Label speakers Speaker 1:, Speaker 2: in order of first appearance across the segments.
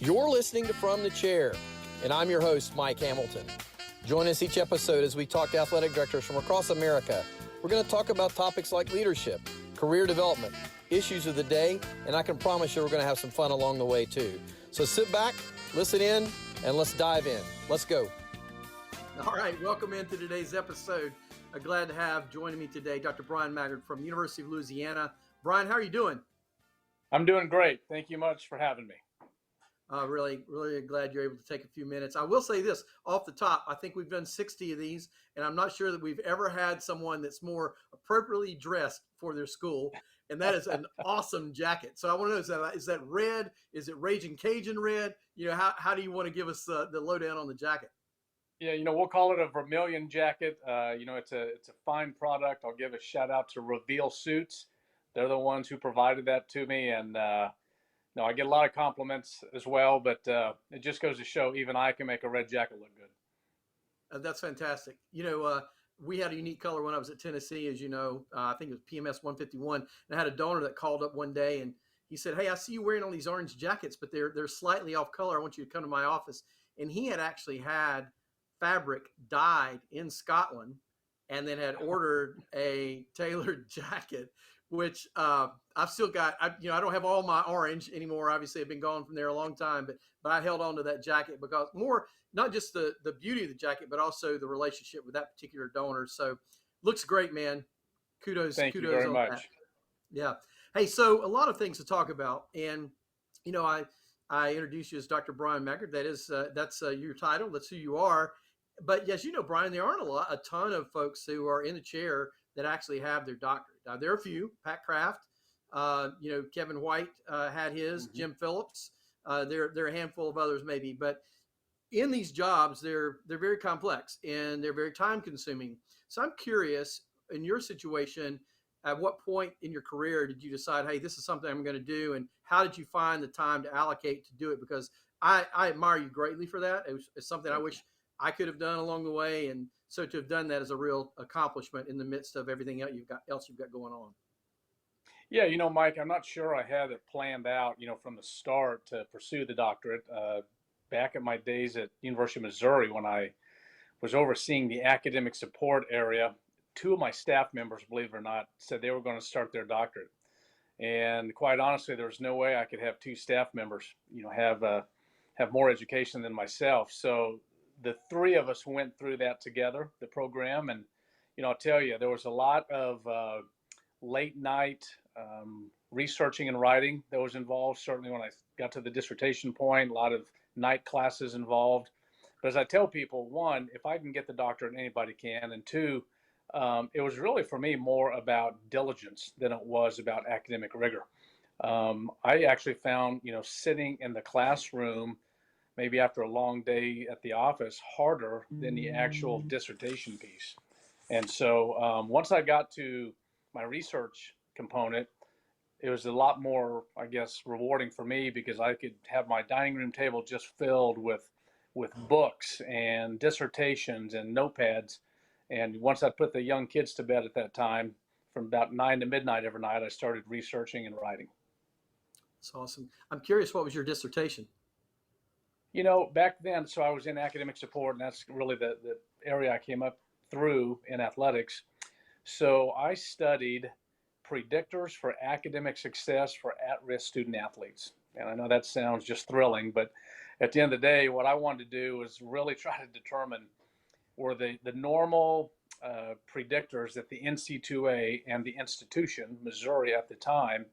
Speaker 1: You're listening to From the Chair, and I'm your host, Mike Hamilton. Join us each episode as we talk to athletic directors from across America. We're going to talk about topics like leadership, career development, issues of the day, and I can promise you we're going to have some fun along the way too. So sit back, listen in, and let's dive in. Let's go. All right, welcome into today's episode. I'm glad to have joining me today Dr. Bryan Maggard from the University of Louisiana. Bryan, how are you doing?
Speaker 2: I'm doing great. Thank you much for having me.
Speaker 1: Really glad you're able to take a few minutes. I will say this off the top. I think we've done 60 of these, and I'm not sure that we've ever had someone that's more appropriately dressed for their school, and that is an awesome jacket. So I want to know, is that red? Is it Raging Cajun red? You know, how do you want to give us the lowdown on the jacket?
Speaker 2: Yeah, we'll call it a vermilion jacket. It's a fine product. I'll give a shout out to Reveal Suits. They're the ones who provided that to me, and I get a lot of compliments as well. But it just goes to show even I can make a red jacket look good.
Speaker 1: That's fantastic. We had a unique color when I was at Tennessee, as you know. I think it was PMS 151. And I had a donor that called up one day and he said, "Hey, I see you wearing all these orange jackets, but they're slightly off color. I want you to come to my office." And he had actually had fabric dyed in Scotland and then had ordered a tailored jacket, which I've still got. I don't have all my orange anymore. Obviously, I've been gone from there a long time, but I held on to that jacket because not just the beauty of the jacket, but also the relationship with that particular donor. So looks great, man. Kudos.
Speaker 2: Thank you very much.
Speaker 1: That. Yeah. Hey, so a lot of things to talk about. And, I introduced you as Dr. Bryan Maggard. That's your title. That's who you are. But as you know, Bryan, there aren't a ton of folks who are in the chair that actually have their doctorate. Now, there are a few. Pat Kraft, Kevin White had his. Mm-hmm. Jim Phillips. There are a handful of others maybe. But in these jobs, they're very complex and they're very time consuming. So I'm curious, in your situation, at what point in your career did you decide, hey, this is something I'm going to do? And how did you find the time to allocate to do it? Because I admire you greatly for that. It's something I wish I could have done along the way. And so to have done that is a real accomplishment in the midst of everything else you've got going on.
Speaker 2: Yeah, Mike, I'm not sure I had it planned out, from the start to pursue the doctorate. Back at my days at University of Missouri, when I was overseeing the academic support area, two of my staff members, believe it or not, said they were going to start their doctorate. And quite honestly, there was no way I could have two staff members, have more education than myself. So the three of us went through that together, the program. And, I'll tell you, there was a lot of late night researching and writing that was involved. Certainly when I got to the dissertation point, a lot of night classes involved. But as I tell people, one, if I can get the doctorate, anybody can. And two, it was really for me more about diligence than it was about academic rigor. I actually found, sitting in the classroom, maybe after a long day at the office, harder than the actual dissertation piece. And so once I got to my research component, it was a lot more, I guess, rewarding for me because I could have my dining room table just filled with books and dissertations and notepads. And once I put the young kids to bed at that time, from about 9 to midnight every night, I started researching and writing.
Speaker 1: That's awesome. I'm curious, what was your dissertation?
Speaker 2: Back then, so I was in academic support, and that's really the area I came up through in athletics. So I studied predictors for academic success for at-risk student athletes. And I know that sounds just thrilling, but at the end of the day, what I wanted to do was really try to determine were the normal predictors that the NC2A and the institution, Missouri at the time,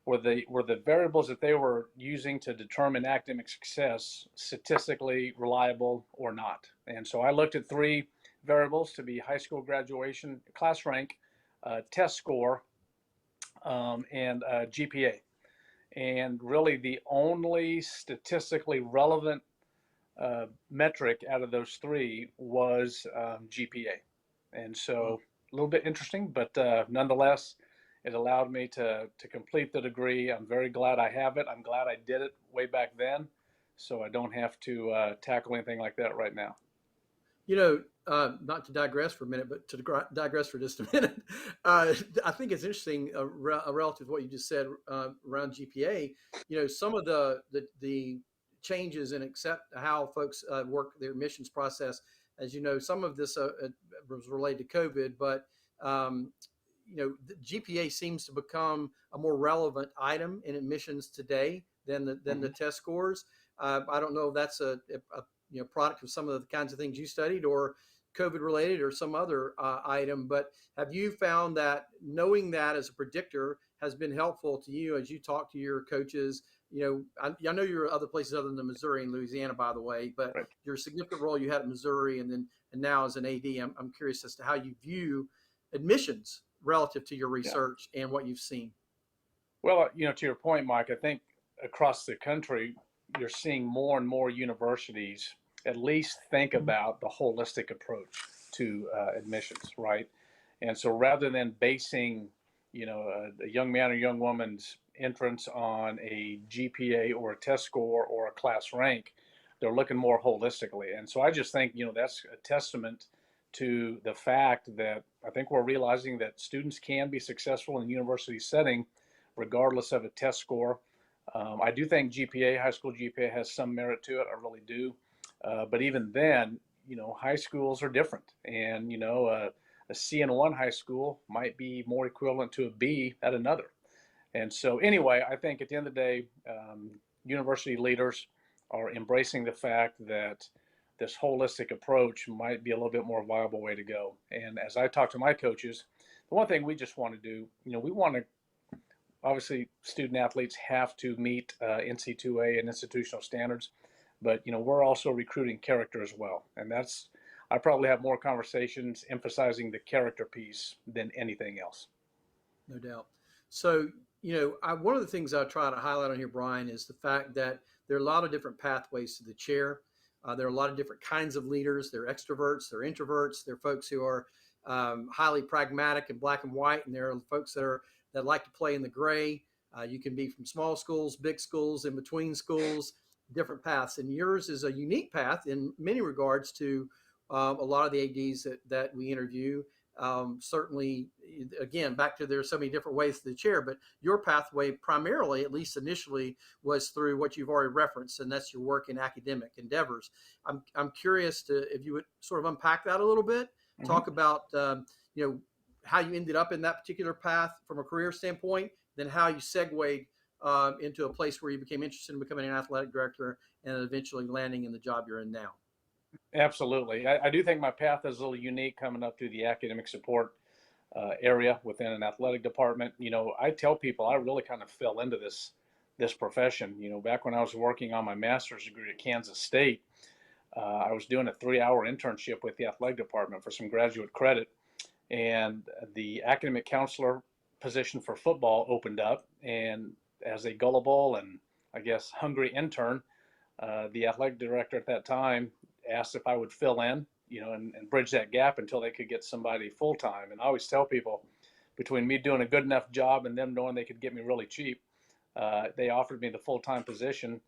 Speaker 2: were the variables that they were using to determine academic success statistically reliable or not. And so I looked at three variables to be high school graduation, class rank, test score, and GPA. And really the only statistically relevant metric out of those three was GPA. And so a little bit interesting, but nonetheless, it allowed me to complete the degree. I'm very glad I have it. I'm glad I did it way back then, so I don't have to tackle anything like that right now.
Speaker 1: Not to digress for a minute, but to digress for just a minute, I think it's interesting relative to what you just said around GPA. Some of the changes and accept how folks work their admissions process. As you know, some of this was related to COVID, but the GPA seems to become a more relevant item in admissions today than the test scores. I don't know if that's a product of some of the kinds of things you studied, or COVID related, or some other item. But have you found that knowing that as a predictor has been helpful to you as you talk to your coaches? I know you're other places other than Missouri and Louisiana, by the way, but
Speaker 2: Right.
Speaker 1: your significant role you had in Missouri and now as an AD, I'm curious as to how you view admissions relative to your research and what you've seen.
Speaker 2: Well, to your point, Mike, I think across the country, you're seeing more and more universities at least think about the holistic approach to admissions, right? And so rather than basing, a young man or young woman's entrance on a GPA or a test score or a class rank, they're looking more holistically. And so I just think, that's a testament to the fact that I think we're realizing that students can be successful in a university setting regardless of a test score. I do think GPA, high school GPA, has some merit to it. I really do. But even then, high schools are different. And, a C in one high school might be more equivalent to a B at another. And so anyway, I think at the end of the day, university leaders are embracing the fact that this holistic approach might be a little bit more viable way to go. And as I talk to my coaches, the one thing we just want to do, we want to, obviously student athletes have to meet NC2A and institutional standards, but we're also recruiting character as well. And I probably have more conversations emphasizing the character piece than anything else.
Speaker 1: No doubt. So, one of the things I try to highlight on here, Bryan, is the fact that there are a lot of different pathways to the chair. There are a lot of different kinds of leaders. They're extroverts, they're introverts, they're folks who are highly pragmatic and black and white, and there are folks that like to play in the gray. You can be from small schools, big schools, in between schools, different paths. And yours is a unique path in many regards to a lot of the ADs that we interview. Certainly, again, back to there's so many different ways to the chair, but your pathway primarily, at least initially, was through what you've already referenced, and that's your work in academic endeavors. I'm curious if you would sort of unpack that a little bit, talk about how you ended up in that particular path from a career standpoint, then how you segued into a place where you became interested in becoming an athletic director and eventually landing in the job you're in now.
Speaker 2: Absolutely. I do think my path is a little unique coming up through the academic support area within an athletic department. I tell people I really kind of fell into this profession. Back when I was working on my master's degree at Kansas State, I was doing a 3-hour internship with the athletic department for some graduate credit. And the academic counselor position for football opened up. And as a gullible and, I guess, hungry intern, the athletic director at that time asked if I would fill in, and bridge that gap until they could get somebody full time. And I always tell people, between me doing a good enough job and them knowing they could get me really cheap, they offered me the full time position.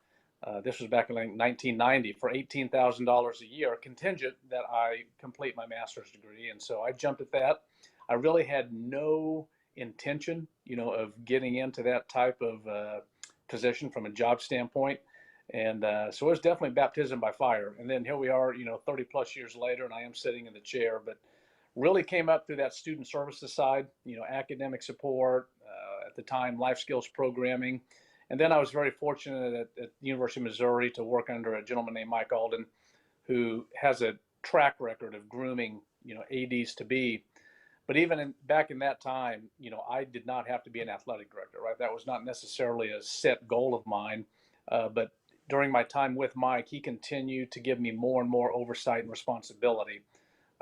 Speaker 2: This was back in 1990 for $18,000 a year, contingent that I complete my master's degree. And so I jumped at that. I really had no intention, of getting into that type of position from a job standpoint. And so it was definitely baptism by fire. And then here we are, 30 plus years later, and I am sitting in the chair, but really came up through that student services side, academic support, at the time, life skills programming. And then I was very fortunate at the University of Missouri to work under a gentleman named Mike Alden, who has a track record of grooming, ADs to be. But even back in that time, I did not have to be an athletic director, right? That was not necessarily a set goal of mine. But during my time with Mike, he continued to give me more and more oversight and responsibility.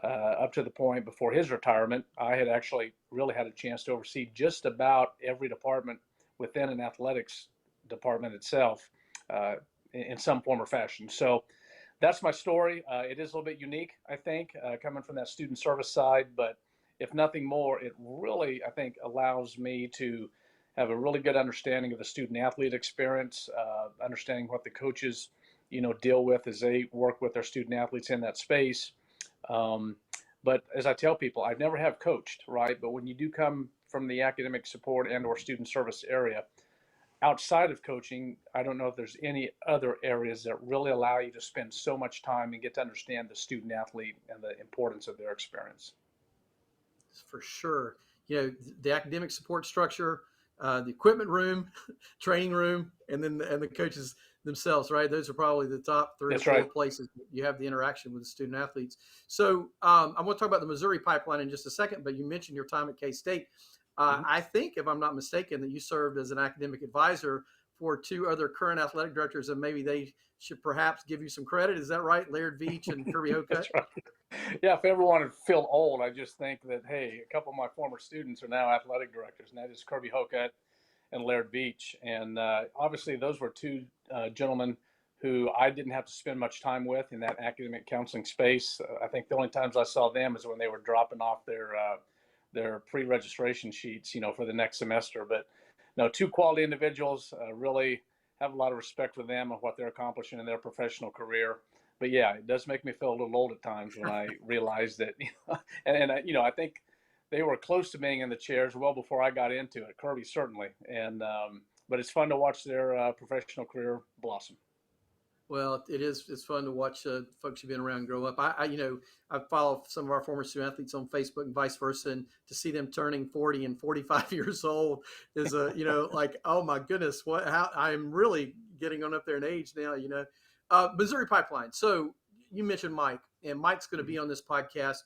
Speaker 2: Up to the point before his retirement, I had actually really had a chance to oversee just about every department within an athletics department itself in some form or fashion. So that's my story. It is a little bit unique, I think, coming from that student service side, but if nothing more, it really, I think, allows me to have a really good understanding of the student athlete experience, understanding what the coaches, deal with as they work with their student athletes in that space. But as I tell people, I've never have coached, right? But when you do come from the academic support and or student service area, outside of coaching, I don't know if there's any other areas that really allow you to spend so much time and get to understand the student athlete and the importance of their experience.
Speaker 1: For sure. The academic support structure, the equipment room, training room, and then the coaches themselves, right? Those are probably the top three or
Speaker 2: That's
Speaker 1: four
Speaker 2: right.
Speaker 1: places you have the interaction with the student athletes. So I want to talk about the Missouri pipeline in just a second, but you mentioned your time at K-State.
Speaker 2: Mm-hmm.
Speaker 1: I think, if I'm not mistaken, that you served as an academic advisor for two other current athletic directors, and maybe they should perhaps give you some credit. Is that right? Laird Veach and Kirby Hocutt?
Speaker 2: That's right. Yeah, if ever wanted to feel old, I just think that, hey, a couple of my former students are now athletic directors, and that is Kirby Hocutt and Laird Beach. And obviously, those were two gentlemen who I didn't have to spend much time with in that academic counseling space. I think the only times I saw them is when they were dropping off their pre-registration sheets, for the next semester. But no, two quality individuals. Really have a lot of respect for them and what they're accomplishing in their professional career. But yeah, it does make me feel a little old at times when I realize that, I think they were close to being in the chairs well before I got into it. Kirby certainly, and but it's fun to watch their professional career blossom.
Speaker 1: Well, it is. It's fun to watch folks you've been around grow up. I follow some of our former student athletes on Facebook and vice versa, and to see them turning 40 and 45 years old is like, oh my goodness, how I'm really getting on up there in age now. Missouri Pipeline. So you mentioned Mike, and Mike's going to be on this podcast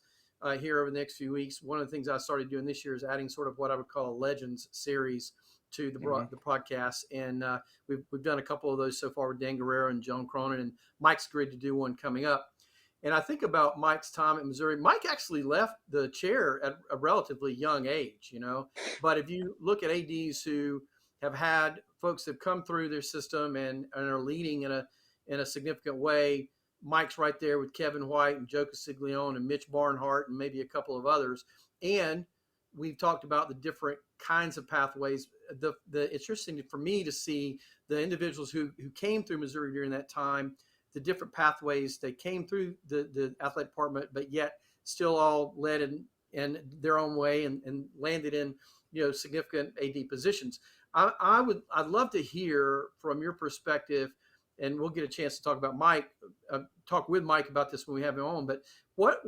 Speaker 1: here over the next few weeks. One of the things I started doing this year is adding sort of what I would call a Legends series to the podcast, and we've done a couple of those so far with Dan Guerrero and Joan Cronin, and Mike's agreed to do one coming up. And I think about Mike's time at Missouri. Mike actually left the chair at a relatively young age, But if you look at ADs who have had folks that have come through their system and are leading in a significant way, Mike's right there with Kevin White and Joe Castiglione and Mitch Barnhart and maybe a couple of others. And we've talked about the different kinds of pathways. It's interesting for me to see the individuals who came through Missouri during that time, the different pathways they came through the athletic department, but yet still all led in their own way and landed in significant AD positions. I'd love to hear from your perspective, and we'll get a chance to talk with Mike about this when we have him on. But what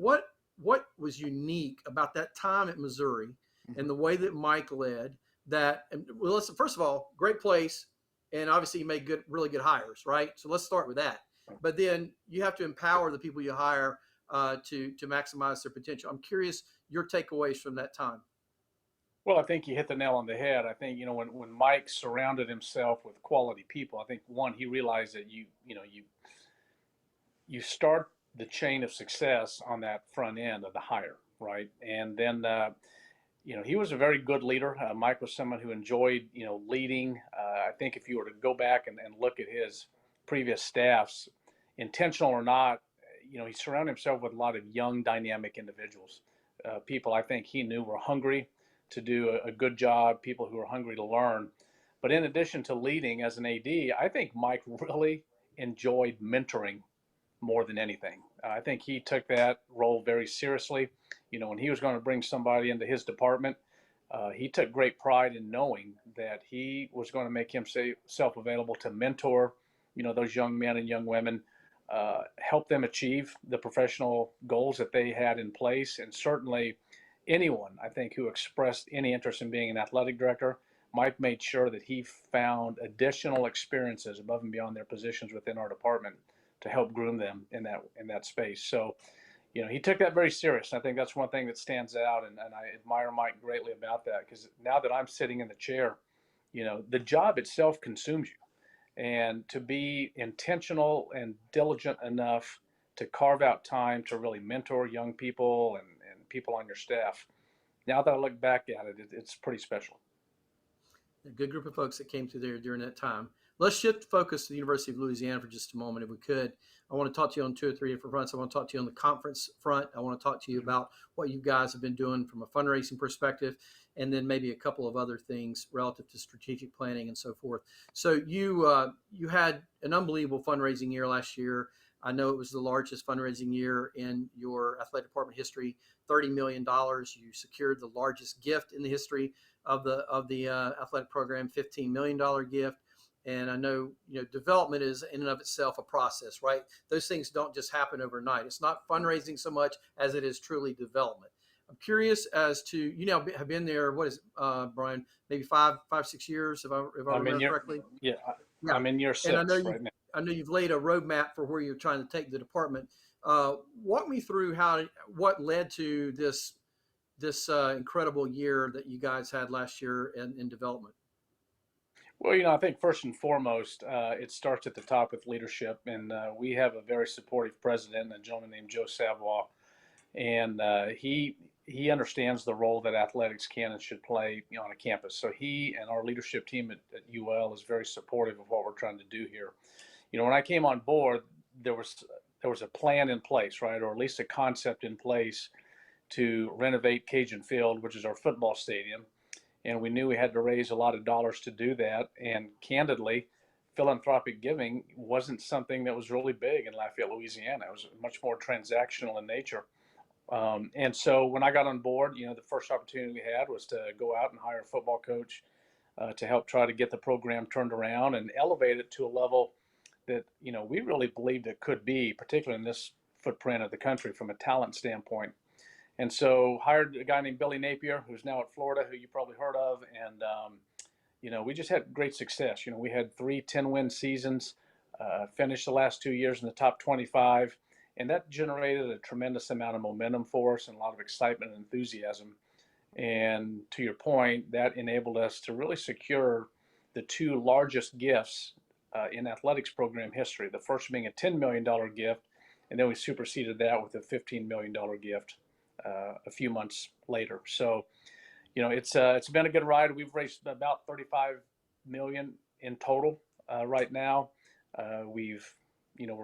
Speaker 1: was unique about that time at Missouri and the way that Mike led that? Well, listen, first of all, great place. And obviously you made really good hires, right? So let's start with that. But then you have to empower the people you hire to maximize their potential. I'm curious your takeaways from that time.
Speaker 2: Well, I think you hit the nail on the head. I think, when Mike surrounded himself with quality people, I think one, he realized that you start the chain of success on that front end of the hire, right? And then, he was a very good leader. Mike was someone who enjoyed, leading. I think if you were to go back and look at his previous staffs, intentional or not, he surrounded himself with a lot of young, dynamic individuals. People I think he knew were hungry to do a good job, people who were hungry to learn. But in addition to leading as an AD, I think Mike really enjoyed mentoring more than anything. I think he took that role very seriously. When he was going to bring somebody into his department, he took great pride in knowing that he was going to make himself available to mentor, those young men and young women, help them achieve the professional goals that they had in place. And certainly anyone, I think, who expressed any interest in being an athletic director, Mike made sure that he found additional experiences above and beyond their positions within our department to help groom them in that space. So, he took that very serious. I think that's one thing that stands out, and I admire Mike greatly about that, because now that I'm sitting in the chair, the job itself consumes you. And to be intentional and diligent enough to carve out time to really mentor young people and people on your staff, now that I look back at it, it's pretty special.
Speaker 1: A good group of folks that came through there during that time. Let's shift focus to the University of Louisiana for just a moment, if we could. I want to talk to you on 2 or 3 different fronts. I want to talk to you on the conference front. I want to talk to you about what you guys have been doing from a fundraising perspective, and then maybe a couple of other things relative to strategic planning and so forth. So you had an unbelievable fundraising year last year. I know it was the largest fundraising year in your athletic department history, $30 million. You secured the largest gift in the history of the athletic program, $15 million gift. And I know, development is in and of itself a process, right? Those things don't just happen overnight. It's not fundraising so much as it is truly development. I'm curious as to, have been there, what is it, Bryan, maybe 6 years, if I
Speaker 2: I'm in
Speaker 1: remember
Speaker 2: year,
Speaker 1: correctly.
Speaker 2: yeah,
Speaker 1: Yeah.
Speaker 2: I'm in year
Speaker 1: And
Speaker 2: six right now.
Speaker 1: I know you've laid a roadmap for where you're trying to take the department. Walk me through what led to this incredible year that you guys had last year in development.
Speaker 2: Well, I think first and foremost, it starts at the top with leadership, and we have a very supportive president, a gentleman named Joe Savoie, and he understands the role that athletics can and should play, on a campus. So he and our leadership team at UL is very supportive of what we're trying to do here. When I came on board, there was a plan in place, right, or at least a concept in place to renovate Cajun Field, which is our football stadium. And we knew we had to raise a lot of dollars to do that. And candidly, philanthropic giving wasn't something that was really big in Lafayette, Louisiana. It was much more transactional in nature. And so when I got on board, the first opportunity we had was to go out and hire a football coach to help try to get the program turned around and elevate it to a level that, we really believed it could be, particularly in this footprint of the country from a talent standpoint. And so hired a guy named Billy Napier, who's now at Florida, who you probably heard of. And, we just had great success. We had 3 10-win seasons, finished the last 2 years in the top 25. And that generated a tremendous amount of momentum for us and a lot of excitement and enthusiasm. And to your point, that enabled us to really secure the 2 largest gifts in athletics program history. The first being a $10 million gift, and then we superseded that with a $15 million gift a few months later. So, it's been a good ride. We've raised about $35 million in total right now. We're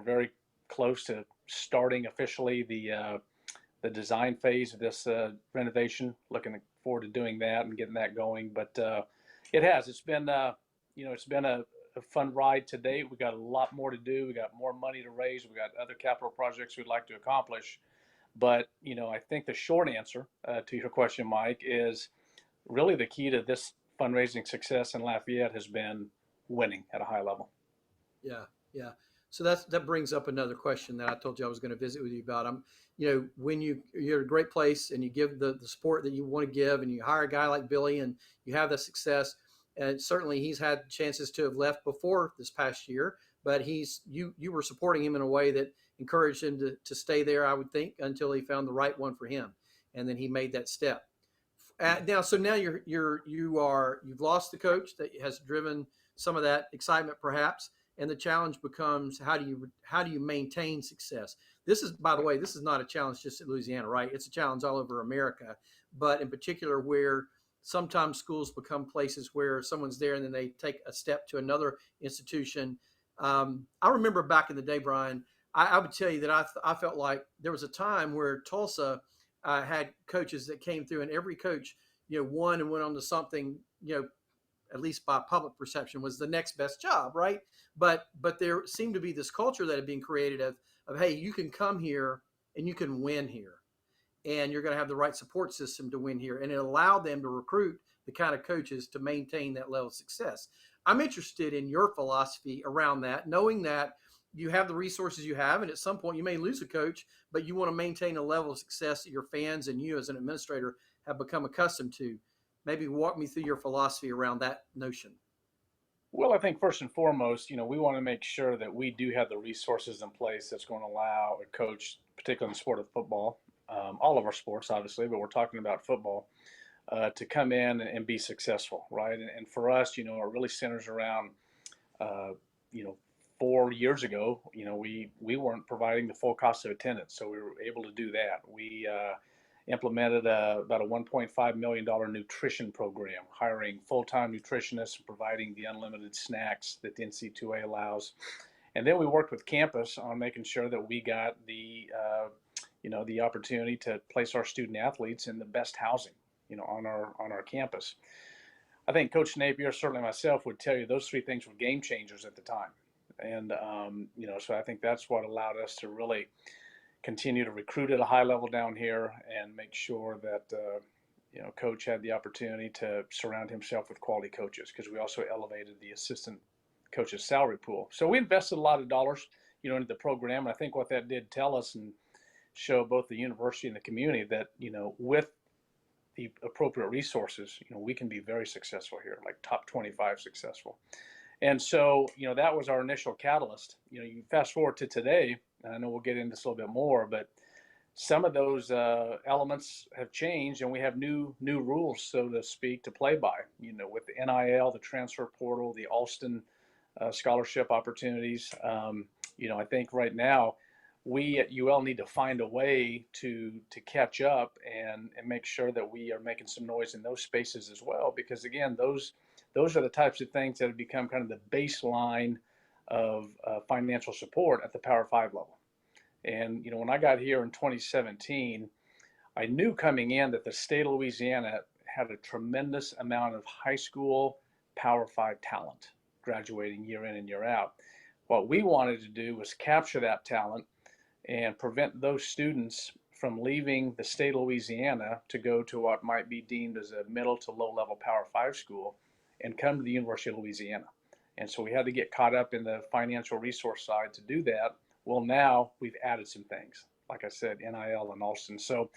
Speaker 2: very close to starting officially the design phase of this renovation. Looking forward to doing that and getting that going. But it's been a fun ride to date. We got a lot more to do. We got more money to raise. We got other capital projects we'd like to accomplish. But, I think the short answer to your question, Mike, is really the key to this fundraising success in Lafayette has been winning at a high level.
Speaker 1: Yeah, yeah. So that brings up another question that I told you I was going to visit with you about. When you're at a great place and you give the support that you want to give, and you hire a guy like Billy and you have the success, and certainly he's had chances to have left before this past year, but you were supporting him in a way that encouraged him to stay there, I would think, until he found the right one for him, and then he made that step. Now you've lost the coach that has driven some of that excitement, perhaps, and the challenge becomes how do you maintain success? This is, by the way, this is not a challenge just at Louisiana, right? It's a challenge all over America, but in particular where sometimes schools become places where someone's there and then they take a step to another institution. I remember back in the day, Bryan, I would tell you that I felt like there was a time where Tulsa had coaches that came through, and every coach, won and went on to something, at least by public perception, was the next best job, right? But there seemed to be this culture that had been created of hey, you can come here and you can win here, and you're going to have the right support system to win here, and it allowed them to recruit the kind of coaches to maintain that level of success. I'm interested in your philosophy around that, knowing that you have the resources you have, and at some point you may lose a coach, but you want to maintain a level of success that your fans and you as an administrator have become accustomed to. Maybe walk me through your philosophy around that notion.
Speaker 2: Well, I think first and foremost, we want to make sure that we do have the resources in place that's going to allow a coach, particularly in the sport of football, all of our sports, obviously, but we're talking about football, to come in and be successful, right? And for us, it really centers around, you know, 4 years ago, we weren't providing the full cost of attendance, so we were able to do that. We implemented about a $1.5 million nutrition program, hiring full-time nutritionists, providing the unlimited snacks that the NC2A allows. And then we worked with campus on making sure that we got the opportunity to place our student athletes in the best housing, on our campus. I think Coach Napier, certainly myself, would tell you those 3 things were game changers at the time. And, so I think that's what allowed us to really continue to recruit at a high level down here and make sure that, coach had the opportunity to surround himself with quality coaches, because we also elevated the assistant coach's salary pool. So we invested a lot of dollars, into the program. And I think what that did tell us and show both the university and the community that, with the appropriate resources, we can be very successful here, like top 25 successful. And so, that was our initial catalyst. You fast forward to today, and I know we'll get into this a little bit more, but some of those elements have changed, and we have new rules, so to speak, to play by. With the NIL, the transfer portal, the Alston scholarship opportunities. I think right now we at UL need to find a way to catch up and make sure that we are making some noise in those spaces as well, because again, those are the types of things that have become kind of the baseline of financial support at the Power 5 level. And, when I got here in 2017, I knew coming in that the state of Louisiana had a tremendous amount of high school Power 5 talent graduating year in and year out. What we wanted to do was capture that talent and prevent those students from leaving the state of Louisiana to go to what might be deemed as a middle to low level Power 5 school and come to the University of Louisiana. And so we had to get caught up in the financial resource side to do that. Well, now we've added some things, like I said, NIL and Alston. So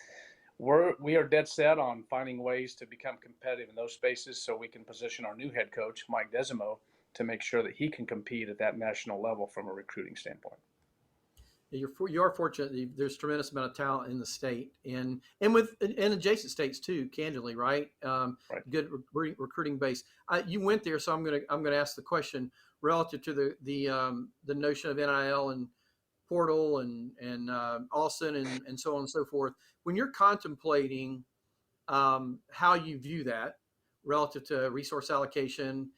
Speaker 2: we are dead set on finding ways to become competitive in those spaces, so we can position our new head coach, Mike Desimo, to make sure that he can compete at that national level from a recruiting standpoint.
Speaker 1: You are fortunate. There's a tremendous amount of talent in the state, and with and adjacent states too. Candidly, right?
Speaker 2: Right.
Speaker 1: Good recruiting base. You went there, so I'm gonna ask the question relative to the notion of NIL and portal and Alston and so on and so forth. When you're contemplating how you view that relative to resource allocation,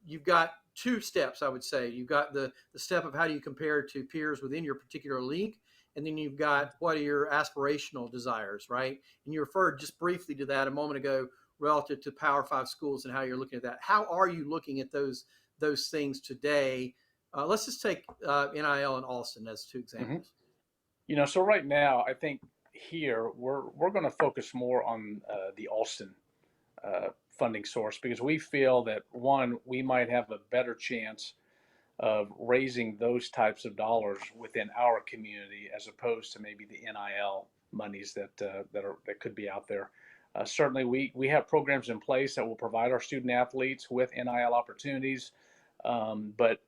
Speaker 1: you've got two steps, I would say. You've got the step of how do you compare to peers within your particular league, and then you've got what are your aspirational desires, right? And you referred just briefly to that a moment ago relative to Power 5 schools and how you're looking at that. How are you looking at those things today? Let's just take NIL and Alston as two examples.
Speaker 2: So right now, I think here we're going to focus more on the Alston funding source, because we feel that, one, we might have a better chance of raising those types of dollars within our community as opposed to maybe the NIL monies that could be out there. Certainly, we have programs in place that will provide our student athletes with NIL opportunities, but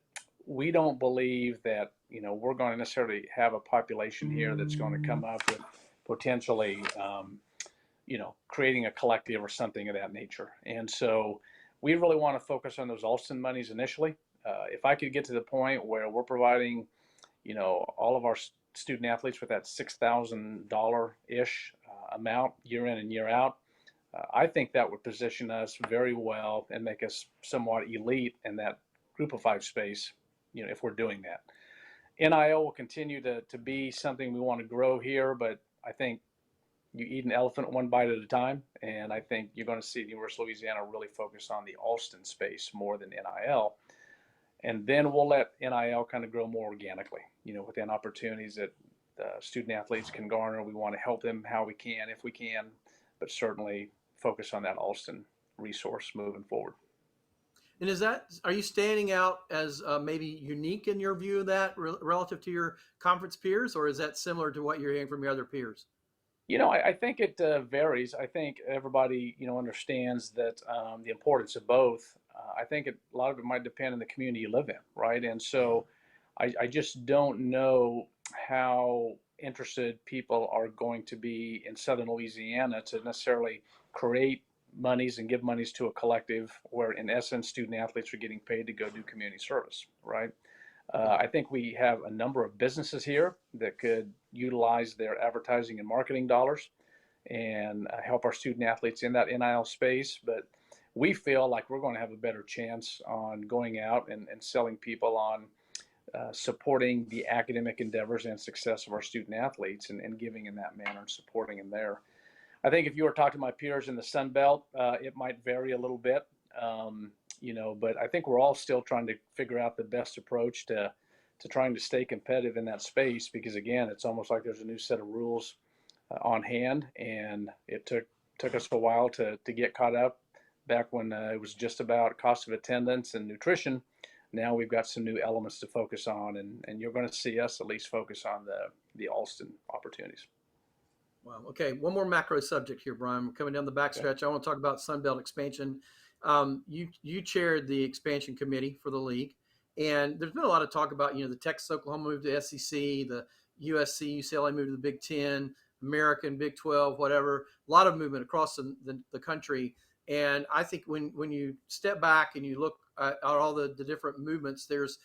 Speaker 2: we don't believe that we're going to necessarily have a population here that's going to come up with potentially creating a collective or something of that nature. And so we really want to focus on those Alston monies initially. If I could get to the point where we're providing, all of our student athletes with that $6,000-ish amount year in and year out, I think that would position us very well and make us somewhat elite in that group of 5 space, if we're doing that. NIL will continue to be something we want to grow here, but I think you eat an elephant one bite at a time, and I think you're going to see the University of Louisiana really focus on the Alston space more than NIL. And then we'll let NIL kind of grow more organically, within opportunities that student athletes can garner. We want to help them how we can, if we can, but certainly focus on that Alston resource moving forward.
Speaker 1: And are you standing out as maybe unique in your view of that relative to your conference peers, or is that similar to what you're hearing from your other peers?
Speaker 2: I think it varies. I think everybody, understands that the importance of both. I think a lot of it might depend on the community you live in, right? And so I just don't know how interested people are going to be in Southern Louisiana to necessarily create monies and give monies to a collective where, in essence, student athletes are getting paid to go do community service, right? I think we have a number of businesses here that could utilize their advertising and marketing dollars and help our student athletes in that NIL space. But we feel like we're going to have a better chance on going out and selling people on supporting the academic endeavors and success of our student athletes and giving in that manner and supporting them there. I think if you were talking to my peers in the Sun Belt, it might vary a little bit. But I think we're all still trying to figure out the best approach to trying to stay competitive in that space, because again, it's almost like there's a new set of rules on hand, and it took took us a while to get caught up back when it was just about cost of attendance and nutrition. Now we've got some new elements to focus on, and you're going to see us at least focus on the Alston opportunities.
Speaker 1: Wow. Okay. One more macro subject here, Bryan. We're coming down the backstretch.
Speaker 2: Okay.
Speaker 1: I want to talk about Sunbelt expansion. You chaired the expansion committee for the league, and there's been a lot of talk about the Texas Oklahoma move to SEC, the USC UCLA move to the Big Ten, American Big 12, whatever. A lot of movement across the country, and I think when you step back and you look at all the different movements, there's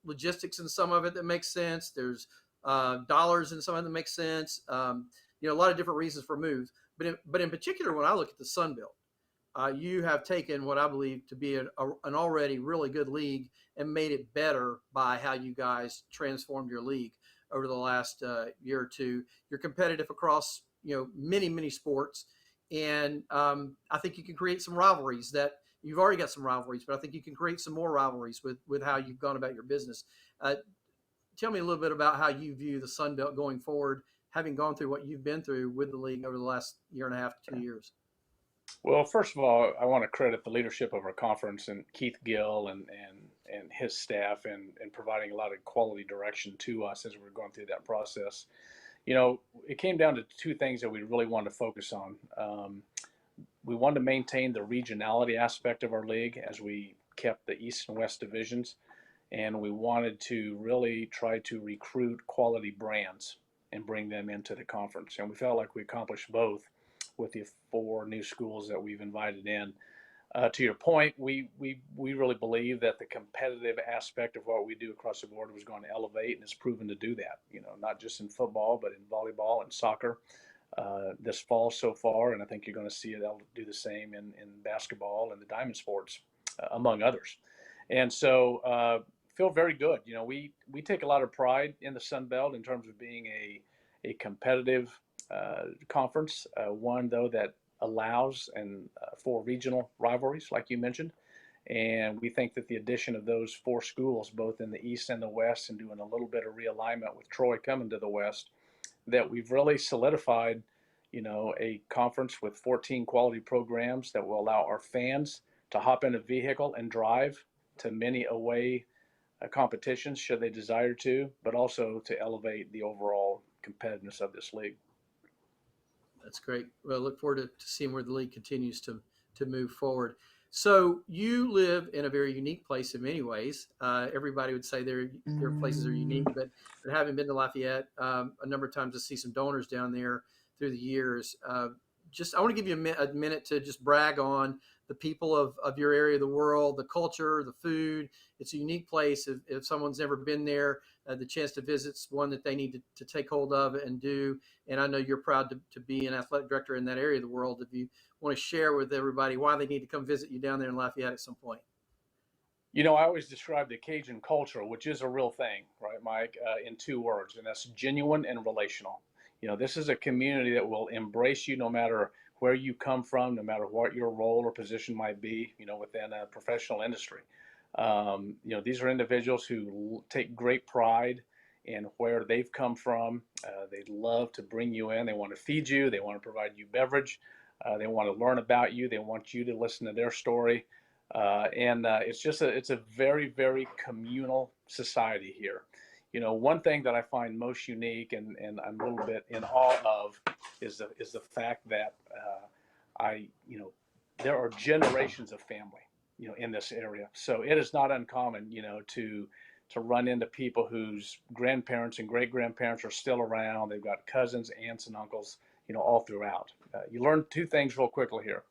Speaker 1: logistics in some of it that makes sense. There's dollars in some of it that makes sense. A lot of different reasons for moves, but in particular, when I look at the Sun Belt, you have taken what I believe to be an already really good league and made it better by how you guys transformed your league over the last year or two. You're competitive across many sports, and I think you can create some rivalries that you've already got some rivalries, but I think you can create some more rivalries with how you've gone about your business. Tell me a little bit about how you view the Sun Belt going forward, having gone through what you've been through with the league over the last year and a half to 2 years.
Speaker 2: Well, first of all, I want to credit the leadership of our conference and Keith Gill and his staff and providing a lot of quality direction to us as we're going through that process. It came down to two things that we really wanted to focus on. We wanted to maintain the regionality aspect of our league as we kept the East and West divisions, and we wanted to really try to recruit quality brands and bring them into the conference. And we felt like we accomplished both with the 4 new schools that we've invited in. To your point, we really believe that the competitive aspect of what we do across the board was going to elevate, and it's proven to do that, not just in football, but in volleyball and soccer this fall so far. And I think you're going to see it do the same in basketball and the diamond sports, among others. And so feel very good. We take a lot of pride in the Sun Belt in terms of being a competitive conference, one though that allows and for regional rivalries, like you mentioned. And we think that the addition of those 4 schools, both in the East and the West, and doing a little bit of realignment with Troy coming to the West, that we've really solidified, a conference with 14 quality programs that will allow our fans to hop in a vehicle and drive to many away competitions should they desire to, but also to elevate the overall competitiveness of this league.
Speaker 1: That's great. Well, I look forward to seeing where the league continues to move forward. So you live in a very unique place in many ways. Everybody would say their places are unique, but having been to Lafayette a number of times to see some donors down there through the years, I want to give you a minute to just brag on the people of your area of the world, the culture, the food. It's a unique place. If someone's never been there, the chance to visit's one that they need to take hold of and do. And I know you're proud to be an athletic director in that area of the world. If you want to share with everybody why they need to come visit you down there in Lafayette at some point.
Speaker 2: I always describe the Cajun culture, which is a real thing, right, Mike, in 2 words, and that's genuine and relational. This is a community that will embrace you no matter where you come from, no matter what your role or position might be, within a professional industry. These are individuals who take great pride in where they've come from. They love to bring you in. They want to feed you. They want to provide you beverage. They want to learn about you. They want you to listen to their story. And it's a very, very communal society here. One thing that I find most unique and I'm a little bit in awe of is the fact that there are generations of family, in this area. So it is not uncommon, to run into people whose grandparents and great grandparents are still around. They've got cousins, aunts, and uncles, all throughout. You learn 2 things real quickly here.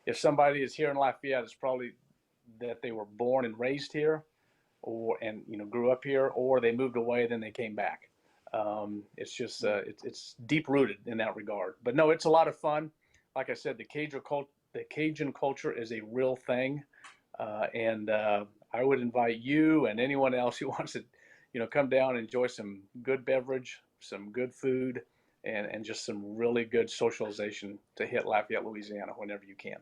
Speaker 2: If somebody is here in Lafayette, it's probably that they were born and raised here, and grew up here, or they moved away, then they came back. It's just it's deep rooted in that regard. But no, it's a lot of fun. Like I said, the Cajun culture is a real thing, and I would invite you and anyone else who wants to, come down and enjoy some good beverage, some good food, and just some really good socialization to hit Lafayette, Louisiana whenever you can.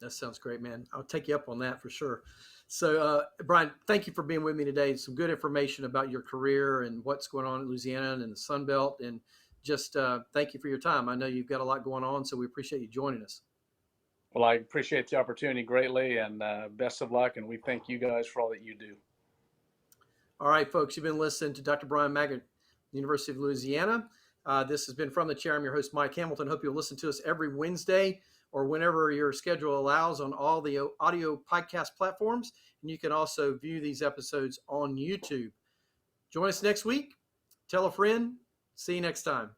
Speaker 1: That sounds great, man. I'll take you up on that for sure. So, Bryan, thank you for being with me today. Some good information about your career and what's going on in Louisiana and the Sun Belt. And just thank you for your time. I know you've got a lot going on, so we appreciate you joining us.
Speaker 2: Well, I appreciate the opportunity greatly, and best of luck. And we thank you guys for all that you do.
Speaker 1: All right, folks, you've been listening to Dr. Bryan Maggard, University of Louisiana. This has been From the Chair. I'm your host, Mike Hamilton. Hope you'll listen to us every Wednesday or whenever your schedule allows on all the audio podcast platforms. And you can also view these episodes on YouTube. Join us next week. Tell a friend. See you next time.